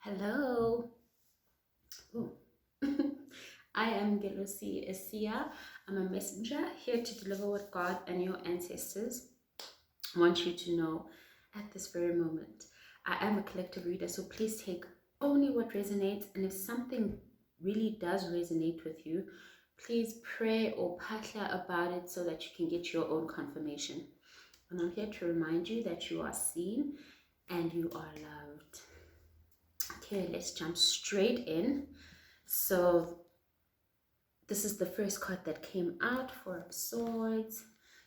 Hello. Ooh. I am Gelusi Esia. I'm a messenger here to deliver what God and your ancestors want you to know at this very moment. I am a collective reader, so please take only what resonates. And if something really does resonate with you, please pray or patla about it so that you can get your own confirmation. And I'm here to remind you that you are seen and you are loved. Okay, let's jump straight in. So this is the first card that came out, Four of Swords,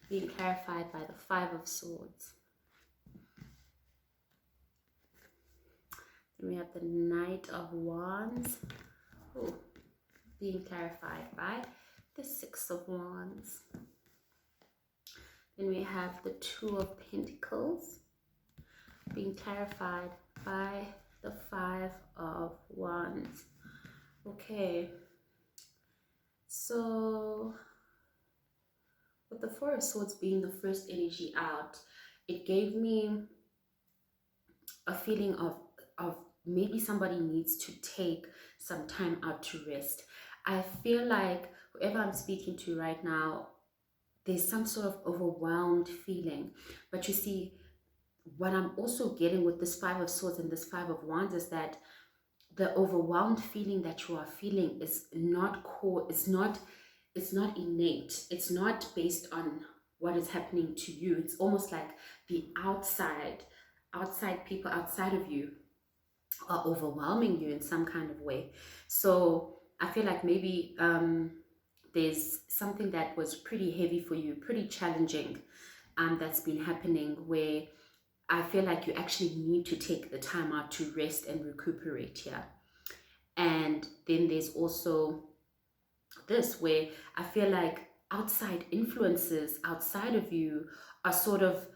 being clarified by the Five of Swords. Then we have the Knight of Wands, being clarified by the Six of Wands. Then we have the Two of Pentacles, being clarified by the Five of Wands. Okay, so with the Four of Swords being the first energy out, it gave me a feeling of maybe somebody needs to take some time out to rest. I feel like whoever I'm speaking to right now, there's some sort of overwhelmed feeling. But you see, what I'm also getting with this Five of Swords and this Five of Wands is that the overwhelmed feeling that you are feeling is not core, it's not innate, it's not based on what is happening to you. It's almost like the outside people outside of you are overwhelming you in some kind of way. So I feel like maybe there's something that was pretty heavy for you, pretty challenging, that's been happening, where I feel like you actually need to take the time out to rest and recuperate here. And then there's also this, where I feel like outside influences outside of you are sort of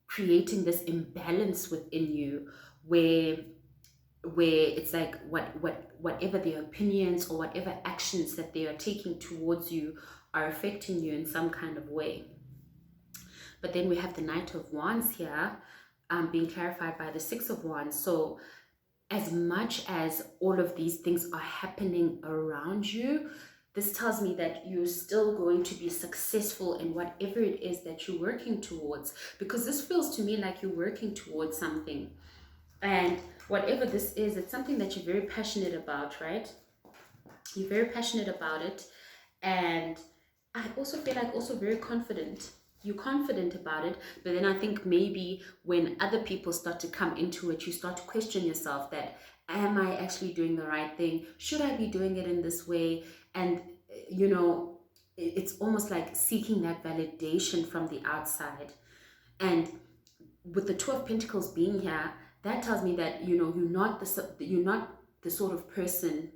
creating this imbalance within you, where it's like whatever their opinions or whatever actions that they are taking towards you are affecting you in some kind of way. But then we have the Knight of Wands here, being clarified by the Six of Wands. So as much as all of these things are happening around you, this tells me that you're still going to be successful in whatever it is that you're working towards, because this feels to me like you're working towards something. And whatever this is, it's something that you're very passionate about, right? You're very passionate about it. And I also feel like also very confident. You're confident about it, but then I think maybe when other people start to come into it, you start to question yourself that, am I actually doing the right thing? Should I be doing it in this way? And, you know, it's almost like seeking that validation from the outside. And with the Two of Pentacles being here, that tells me that, you know, you're not the sort of person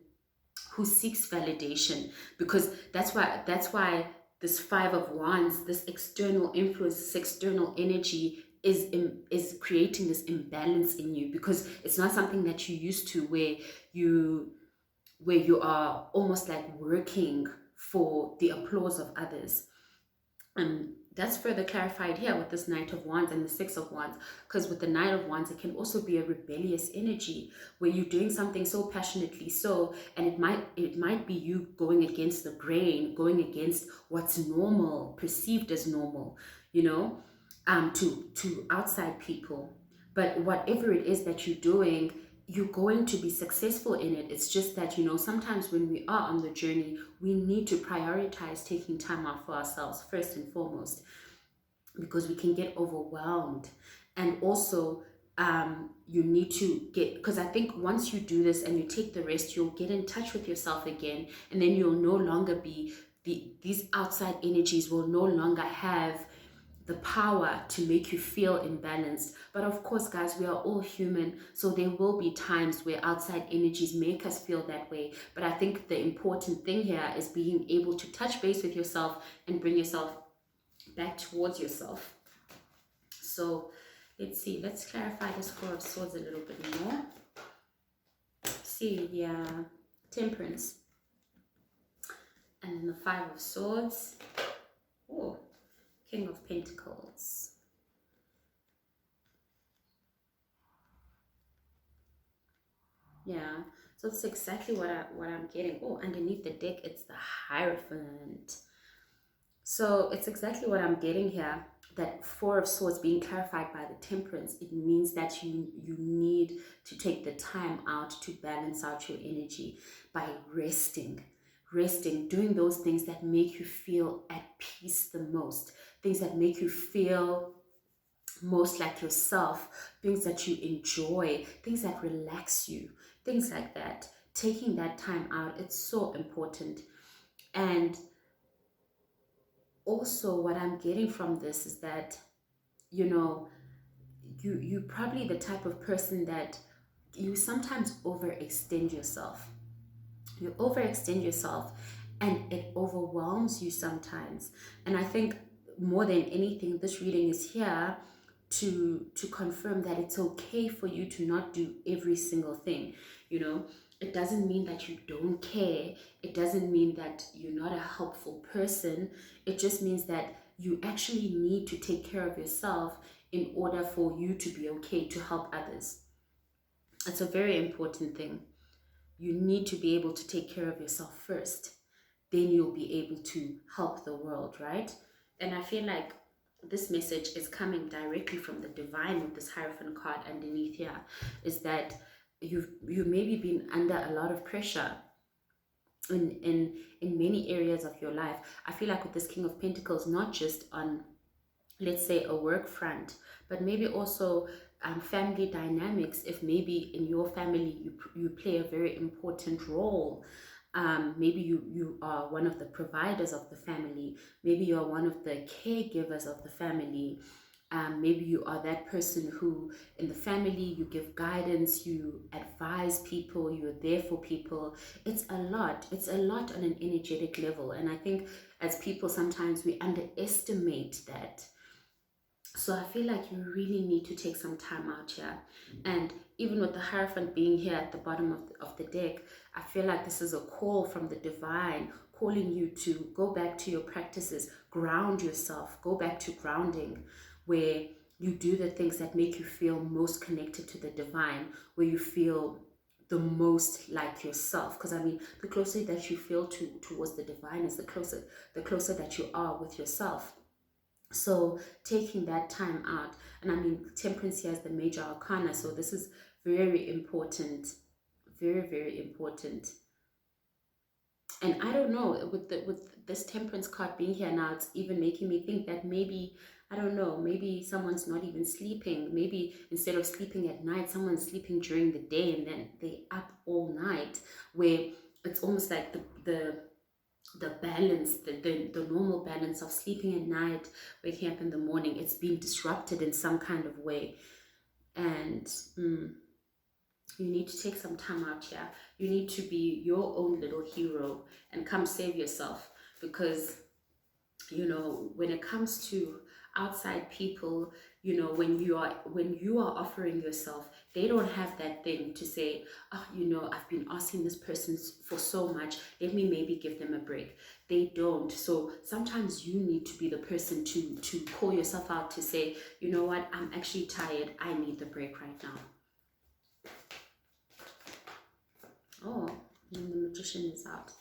who seeks validation, because that's why this Five of Wands, this external influence, this external energy is creating this imbalance in you, because it's not something that you're used to, where you are almost like working for the applause of others. And that's further clarified here with this Knight of Wands and the Six of Wands, because with the Knight of Wands, it can also be a rebellious energy where you're doing something so passionately, and it might be you going against the grain, going against what's normal, perceived as normal, you know, to outside people. But whatever it is that you're doing, you're going to be successful in it. It's just that, you know, sometimes when we are on the journey, we need to prioritize taking time out for ourselves first and foremost, because we can get overwhelmed. And also, you need to because I think once you do this and you take the rest, you'll get in touch with yourself again, and then you'll no longer be these outside energies will no longer have the power to make you feel imbalanced. But of course, guys, we are all human, so there will be times where outside energies make us feel that way. But I think the important thing here is being able to touch base with yourself and bring yourself back towards yourself. So let's clarify this Four of Swords a little bit more. See, yeah, Temperance, and then the Five of Swords. Oh, King of Pentacles. Yeah. So it's exactly what I'm getting. Oh, underneath the deck, it's the Hierophant. So it's exactly what I'm getting here. That Four of Swords being clarified by the Temperance, it means that you need to take the time out to balance out your energy by resting, doing those things that make you feel at peace the most, things that make you feel most like yourself, things that you enjoy, things that relax you, things like that. Taking that time out, it's so important. And also, what I'm getting from this is that, you know, you probably the type of person that you sometimes overextend yourself. You overextend yourself and it overwhelms you sometimes. And I think more than anything, this reading is here to confirm that it's okay for you to not do every single thing. You know, it doesn't mean that you don't care. It doesn't mean that you're not a helpful person. It just means that you actually need to take care of yourself in order for you to be okay to help others. It's a very important thing. You need to be able to take care of yourself first. Then you'll be able to help the world, right? And I feel like this message is coming directly from the divine with this Hierophant card underneath here, is that you maybe been under a lot of pressure in many areas of your life. I feel like with this King of Pentacles, not just on, let's say, a work front, but maybe also family dynamics. If maybe in your family you play a very important role, maybe you are one of the providers of the family, maybe you're one of the caregivers of the family, maybe you are that person who in the family you give guidance, you advise people, you're there for people. It's a lot on an energetic level, and I think as people sometimes we underestimate that. So I feel like you really need to take some time out here. And even with the Hierophant being here at the bottom of the deck, I feel like this is a call from the divine, calling you to go back to your practices, ground yourself, go back to grounding, where you do the things that make you feel most connected to the divine, where you feel the most like yourself. Because I mean, the closer that you feel towards the divine is the closer that you are with yourself. So taking that time out, and I mean, Temperance here is the major arcana, so this is very important, very, very important. And I don't know, with this Temperance card being here now, it's even making me think that maybe, I don't know, maybe someone's not even sleeping. Maybe instead of sleeping at night, someone's sleeping during the day and then they up all night, where it's almost like the balance, the normal balance of sleeping at night, waking up in the morning, it's been disrupted in some kind of way. And you need to take some time out here. You need to be your own little hero and come save yourself. Because when it comes to outside people, when you are offering yourself, they don't have that thing to say, oh, I've been asking this person for so much, let me maybe give them a break. They don't. So sometimes you need to be the person to call yourself out, to say, you know what, I'm actually tired, I need the break right now. Oh, and the Magician is out.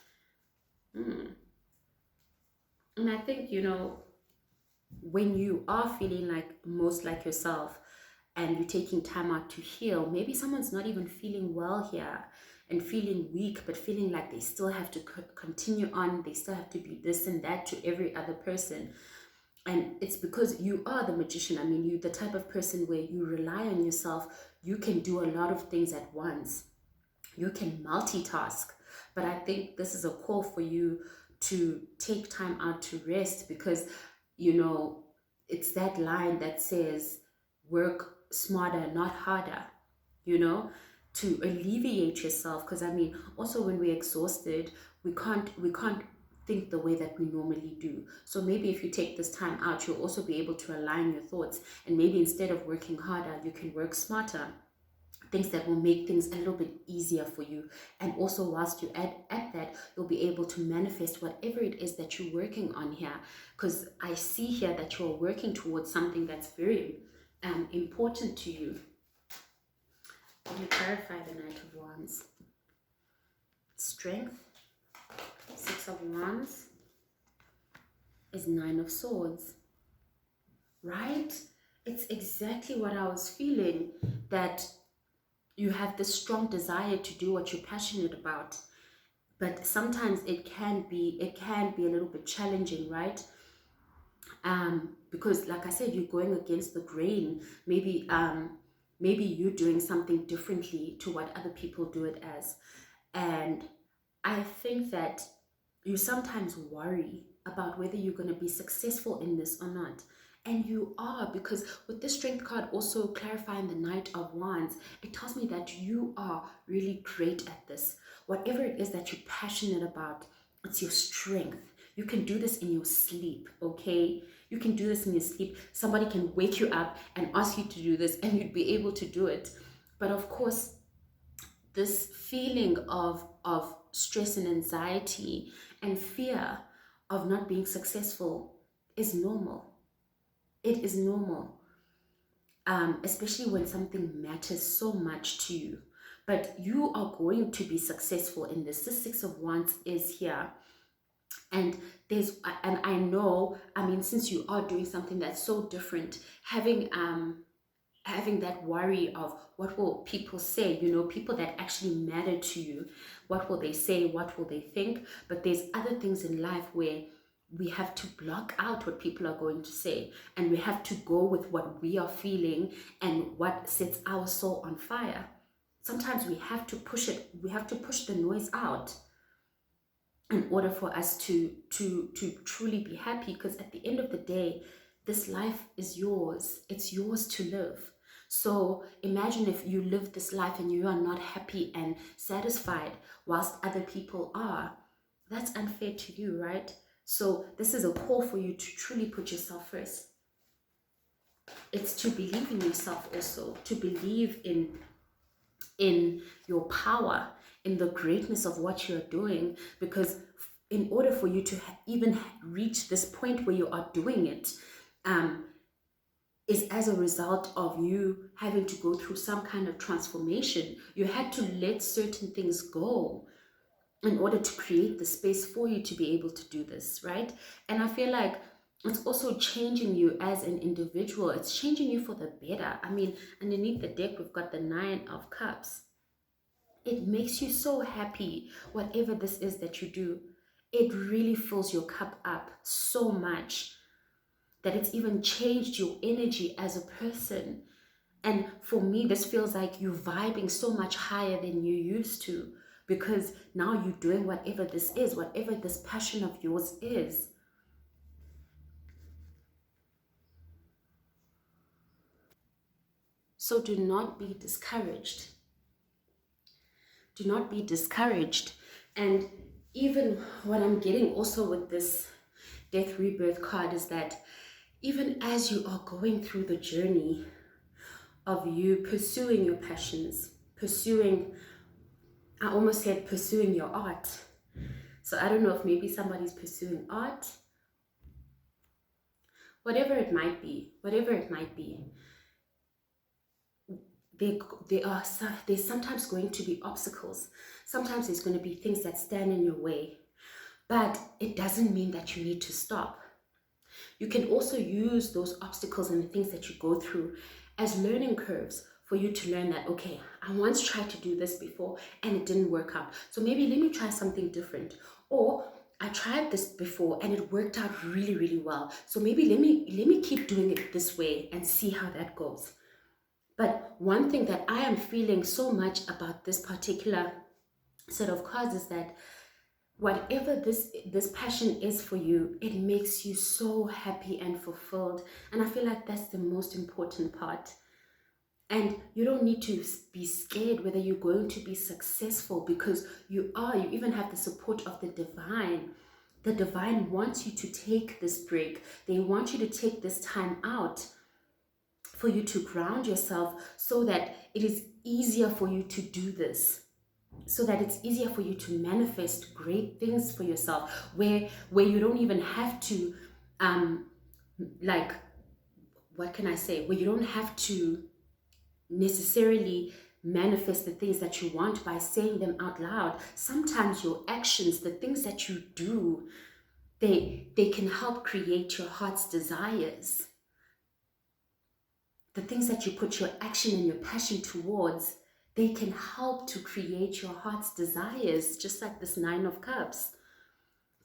And I think, when you are feeling like most like yourself and you're taking time out to heal, maybe someone's not even feeling well here and feeling weak, but feeling like they still have to continue on, they still have to be this and that to every other person. And it's because you are the Magician. I mean, you're the type of person where you rely on yourself. You can do a lot of things at once. You can multitask. But I think this is a call for you to take time out to rest, because it's that line that says work smarter, not harder, you know, to alleviate yourself. Because I mean, also when we're exhausted, we can't think the way that we normally do. So maybe if you take this time out, you'll also be able to align your thoughts, and maybe instead of working harder, you can work smarter, things that will make things a little bit easier for you. And also, whilst you at that, you'll be able to manifest whatever it is that you're working on here. Because I see here that you're working towards something that's very important to you. Let me clarify the Knight of Wands. Strength, Six of Wands is Nine of Swords, right? It's exactly what I was feeling, that you have this strong desire to do what you're passionate about, but sometimes it can be a little bit challenging, right? Because like I said, you're going against the grain. Maybe you're doing something differently to what other people do it as. And I think that you sometimes worry about whether you're going to be successful in this or not. And you are, because with this strength card also clarifying the Knight of Wands, it tells me that you are really great at this. Whatever it is that you're passionate about, it's your strength. You can do this in your sleep, okay? You can do this in your sleep. Somebody can wake you up and ask you to do this, and you'd be able to do it. But of course, this feeling of stress and anxiety and fear of not being successful is normal. It is normal, especially when something matters so much to you. But you are going to be successful in this. This Six of Wands is here. And I know, I mean, since you are doing something that's so different, having that worry of what will people say, people that actually matter to you, what will they say, what will they think? But there's other things in life where we have to block out what people are going to say, and we have to go with what we are feeling and what sets our soul on fire. Sometimes we have to push the noise out in order for us to truly be happy, because at the end of the day, this life is yours. It's yours to live. So imagine if you live this life and you are not happy and satisfied whilst other people are. That's unfair to you, right? So this is a call for you to truly put yourself first. It's to believe in yourself also, to believe in your power, in the greatness of what you're doing, because in order for you to even reach this point where you are doing it, is as a result of you having to go through some kind of transformation. You had to let certain things go in order to create the space for you to be able to do this, right? And I feel like it's also changing you as an individual. It's changing you for the better. I mean, underneath the deck, we've got the Nine of Cups. It makes you so happy, whatever this is that you do. It really fills your cup up so much that it's even changed your energy as a person. And for me, this feels like you're vibing so much higher than you used to, because now you're doing whatever this is, whatever this passion of yours is. So do not be discouraged. Do not be discouraged. And even what I'm getting also with this Death Rebirth card is that even as you are going through the journey of you pursuing your passions, I almost said pursuing your art. So I don't know if maybe somebody's pursuing art, whatever it might be, there's sometimes going to be obstacles. Sometimes there's going to be things that stand in your way, but it doesn't mean that you need to stop. You can also use those obstacles and the things that you go through as learning curves for you to learn that, okay, I once tried to do this before and it didn't work out. So maybe let me try something different. Or I tried this before and it worked out really, really well. So maybe let me keep doing it this way and see how that goes. But one thing that I am feeling so much about this particular set of cards is that whatever this passion is for you, it makes you so happy and fulfilled. And I feel like that's the most important part. And you don't need to be scared whether you're going to be successful, because you even have the support of the divine. The divine wants you to take this break. They want you to take this time out for you to ground yourself, so that it is easier for you to do this, so that it's easier for you to manifest great things for yourself, where you don't even have to like, what can I say, where you don't have to necessarily manifest the things that you want by saying them out loud. Sometimes your actions, the things that you do, they can help create your heart's desires. The things that you put your action and your passion towards, they can help to create your heart's desires, just like this Nine of Cups.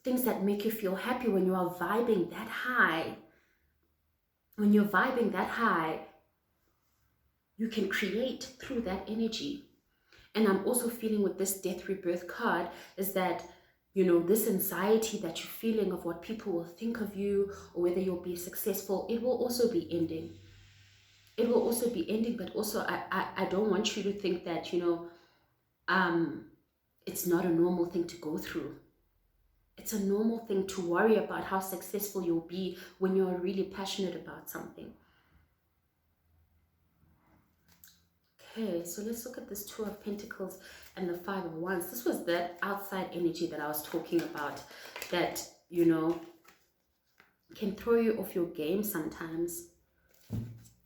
Things that make you feel happy when you are vibing that high. When you're vibing that high, you can create through that energy. And I'm also feeling with this Death Rebirth card is that, you know, this anxiety that you're feeling of what people will think of you or whether you'll be successful, it will also be ending. It will also be ending, but also I don't want you to think that, you know, it's not a normal thing to go through. It's a normal thing to worry about how successful you'll be when you're really passionate about something. Okay, so let's look at this Two of Pentacles and the Five of Wands. This was that outside energy that I was talking about that, you know, can throw you off your game sometimes.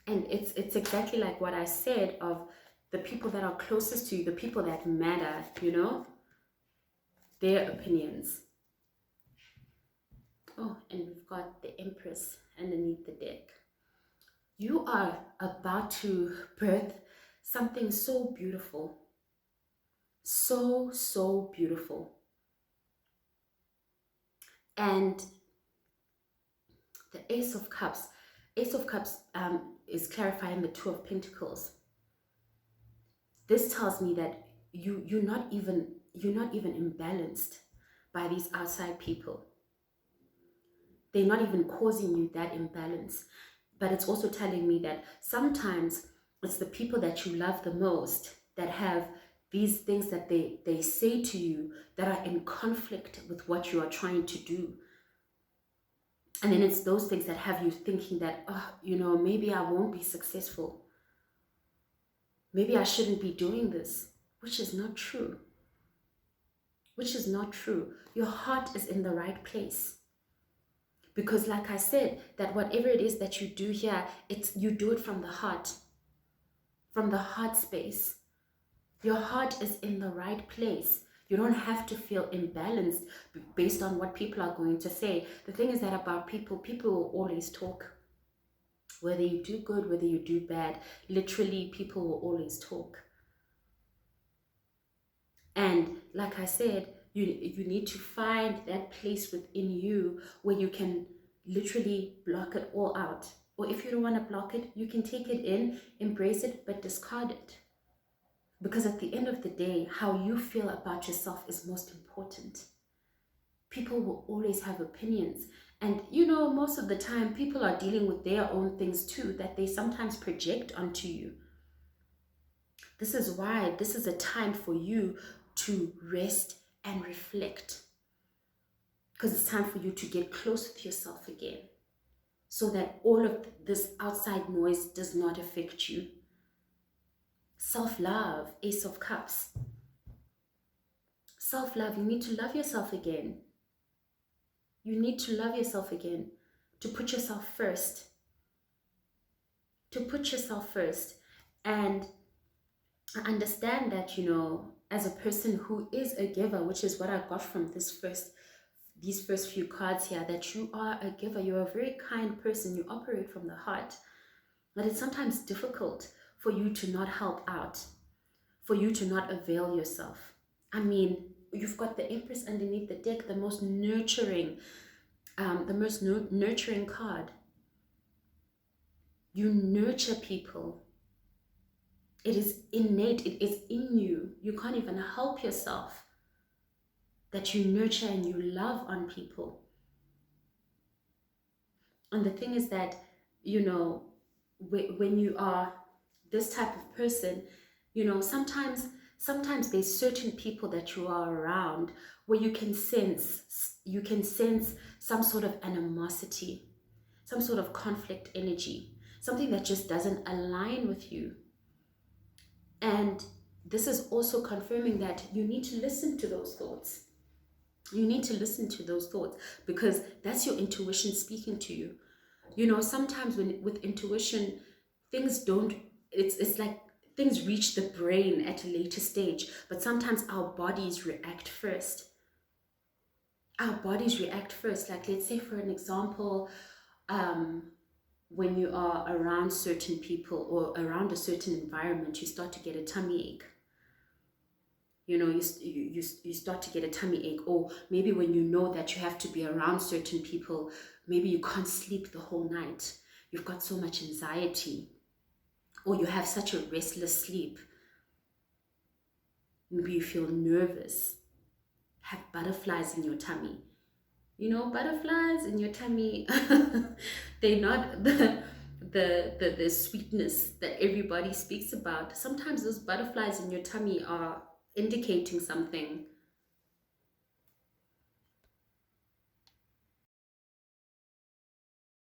And it's exactly like what I said of the people that are closest to you, the people that matter, you know, their opinions. Oh, and we've got the Empress underneath the deck. You are about to birth something so beautiful. So, so beautiful. And the Ace of Cups. Ace of Cups is clarifying the Two of Pentacles. This tells me that you're not even imbalanced by these outside people. They're not even causing you that imbalance. But it's also telling me that sometimes it's the people that you love the most that have these things that they say to you that are in conflict with what you are trying to do. And then it's those things that have you thinking that, oh, you know, maybe I won't be successful. Maybe I shouldn't be doing this, which is not true. Which is not true. Your heart is in the right place. Because like I said, that whatever it is that you do here, you do it from the heart. From the heart space. Your heart is in the right place. You don't have to feel imbalanced based on what people are going to say. The thing is that about people will always talk. Whether you do good, whether you do bad, literally people will always talk. And like I said, you need to find that place within you where you can literally block it all out. Or if you don't want to block it, you can take it in, embrace it, but discard it. Because at the end of the day, how you feel about yourself is most important. People will always have opinions. And you know, most of the time, people are dealing with their own things too, that they sometimes project onto you. This is why this is a time for you to rest and reflect. Because it's time for you to get close with yourself again. So that all of this outside noise does not affect you. Self-love, Ace of Cups. Self-love, you need to love yourself again. You need to love yourself again. To put yourself first. To put yourself first. And I understand that, you know, as a person who is a giver, which is what I got from these first few cards here, that you are a giver. You're a very kind person. You operate from the heart. But it's sometimes difficult for you to not help out, for you to not avail yourself. I mean, you've got the Empress underneath the deck, the most nurturing card. You nurture people. It is innate, it is in you. You can't even help yourself that you nurture and you love on people. And the thing is that, you know, when you are this type of person, you know, sometimes there's certain people that you are around where you can sense some sort of animosity, some sort of conflict energy, something that just doesn't align with you. And this is also confirming that you need to listen to those thoughts. You need to listen to those thoughts because that's your intuition speaking to you. You know, sometimes with intuition, things don't, it's like things reach the brain at a later stage, but sometimes our bodies react first. Our bodies react first. Like, let's say, for an example, um, when you are around certain people or around a certain environment, you start to get a tummy ache. You know, you start to get a tummy ache, or maybe when you know that you have to be around certain people, maybe you can't sleep the whole night. You've got so much anxiety, or you have such a restless sleep. Maybe you feel nervous, have butterflies in your tummy. You know, butterflies in your tummy, they're not the sweetness that everybody speaks about. Sometimes those butterflies in your tummy are indicating something.